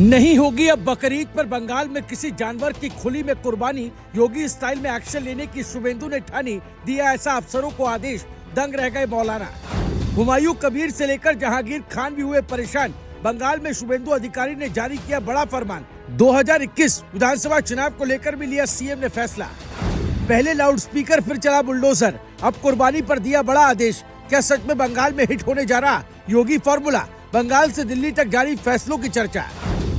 नहीं होगी अब बकरीद पर बंगाल में किसी जानवर की खुली में कुर्बानी। योगी स्टाइल में एक्शन लेने की शुभेंदु ने ठानी, दिया ऐसा अफसरों को आदेश। दंग रह गए मौलाना। हुमायूं कबीर से लेकर जहांगीर खान भी हुए परेशान। बंगाल में शुभेंदु अधिकारी ने जारी किया बड़ा फरमान। 2021 विधानसभा चुनाव को लेकर भी लिया सीएम ने फैसला। पहले लाउडस्पीकर, फिर चला बुलडोजर। अब कुर्बानी पर दिया बड़ा आदेश। क्या सच में बंगाल में हिट होने जा रहा योगी फॉर्मूला? बंगाल से दिल्ली तक जारी फैसलों की चर्चा।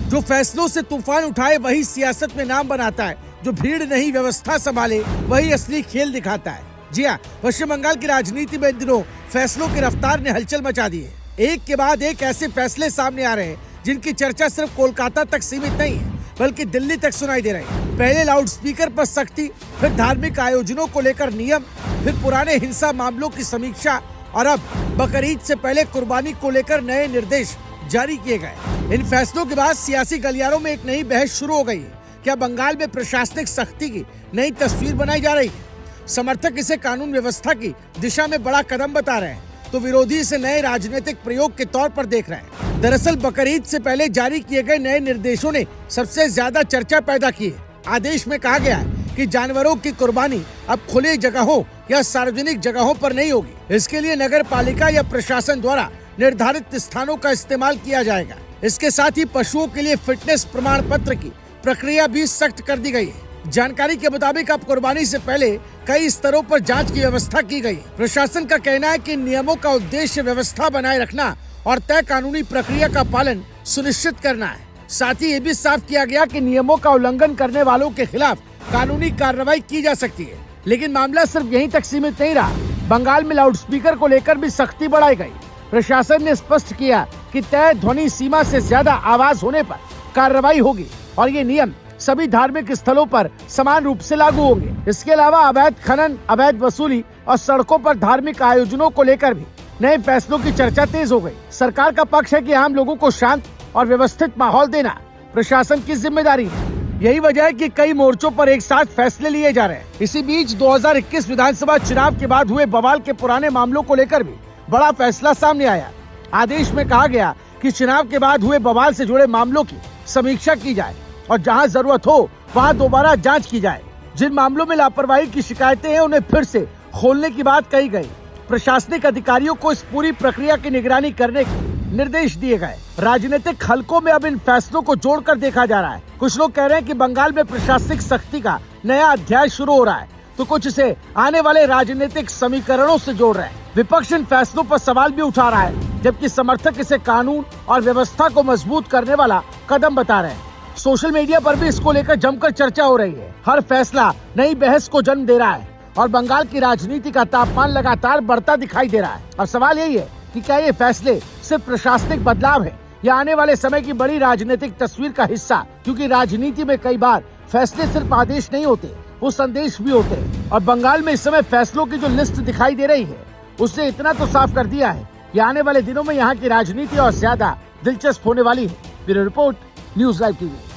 जो फैसलों से तूफान उठाए वही सियासत में नाम बनाता है। जो भीड़ नहीं व्यवस्था संभाले वही असली खेल दिखाता है। जी हाँ, पश्चिम बंगाल की राजनीति में इन दिनों फैसलों की रफ्तार ने हलचल मचा दी है। एक के बाद एक ऐसे फैसले सामने आ रहे हैं जिनकी चर्चा सिर्फ कोलकाता तक सीमित नहीं है बल्कि दिल्ली तक सुनाई दे रही है। पहले लाउडस्पीकर पर सख्ती, फिर धार्मिक आयोजनों को लेकर नियम, फिर पुराने हिंसा मामलों की समीक्षा और अब बकरीद से पहले कुर्बानी को लेकर नए निर्देश जारी किए गए। इन फैसलों के बाद सियासी गलियारों में एक नई बहस शुरू हो गई है। क्या बंगाल में प्रशासनिक सख्ती की नई तस्वीर बनाई जा रही है? समर्थक इसे कानून व्यवस्था की दिशा में बड़ा कदम बता रहे हैं, तो विरोधी इसे नए राजनीतिक प्रयोग के तौर पर देख रहे हैं। दरअसल बकरीद से पहले जारी किए गए नए निर्देशों ने सबसे ज्यादा चर्चा पैदा की है। आदेश में कहा गया है कि जानवरों की कुर्बानी अब खुली जगहों या सार्वजनिक जगहों पर नहीं होगी। इसके लिए नगर पालिका या प्रशासन द्वारा निर्धारित स्थानों का इस्तेमाल किया जाएगा। इसके साथ ही पशुओं के लिए फिटनेस प्रमाण पत्र की प्रक्रिया भी सख्त कर दी गई है। जानकारी के मुताबिक अब कुर्बानी से पहले कई स्तरों पर जांच की व्यवस्था की गई है। प्रशासन का कहना है कि नियमों का उद्देश्य व्यवस्था बनाए रखना और तय कानूनी प्रक्रिया का पालन सुनिश्चित करना है। साथ ही ये भी साफ किया गया कि नियमों का उल्लंघन करने वालों के खिलाफ कानूनी कार्रवाई की जा सकती है। लेकिन मामला सिर्फ यहीं तक सीमित नहीं रहा। बंगाल में लाउडस्पीकर को लेकर भी सख्ती बढ़ाई गई। प्रशासन ने स्पष्ट किया कि तय ध्वनि सीमा से ज्यादा आवाज होने पर कार्रवाई होगी और ये नियम सभी धार्मिक स्थलों पर समान रूप से लागू होंगे। इसके अलावा अवैध खनन, अवैध वसूली और सड़कों पर धार्मिक आयोजनों को लेकर भी नए फैसलों की चर्चा तेज हो गई। सरकार का पक्ष है कि आम लोगों को शांत और व्यवस्थित माहौल देना प्रशासन की जिम्मेदारी है। यही वजह है कि कई मोर्चों पर एक साथ फैसले लिए जा रहे हैं। इसी बीच 2021 विधानसभा चुनाव के बाद हुए बवाल के पुराने मामलों को लेकर भी बड़ा फैसला सामने आया। आदेश में कहा गया कि चुनाव के बाद हुए बवाल से जुड़े मामलों की समीक्षा की जाए और जहां जरूरत हो वहां दोबारा जांच की जाए। जिन मामलों में लापरवाही की शिकायतें हैं उन्हें फिर से खोलने की बात कही गई। प्रशासनिक अधिकारियों को इस पूरी प्रक्रिया की निगरानी करने के निर्देश दिए गए। राजनीतिक हलकों में अब इन फैसलों को जोड़कर देखा जा रहा है। कुछ लोग कह रहे हैं कि बंगाल में प्रशासनिक सख्ती का नया अध्याय शुरू हो रहा है, तो कुछ इसे आने वाले राजनीतिक समीकरणों से जोड़ रहे हैं। विपक्ष इन फैसलों पर सवाल भी उठा रहा है, जबकि समर्थक इसे कानून और व्यवस्था को मजबूत करने वाला कदम बता रहे हैं। सोशल मीडिया पर भी इसको लेकर जमकर चर्चा हो रही है। हर फैसला नई बहस को जन्म दे रहा है और बंगाल की राजनीति का तापमान लगातार बढ़ता दिखाई दे रहा है। अब सवाल यही है कि क्या ये फैसले सिर्फ प्रशासनिक बदलाव है या आने वाले समय की बड़ी राजनीतिक तस्वीर का हिस्सा? क्योंकि राजनीति में कई बार फैसले सिर्फ आदेश नहीं होते, वो संदेश भी होते हैं। और बंगाल में इस समय फैसलों की जो लिस्ट दिखाई दे रही है उससे इतना तो साफ कर दिया है कि आने वाले दिनों में यहाँ की राजनीति और ज्यादा दिलचस्प होने वाली है। Bureau report, news live TV.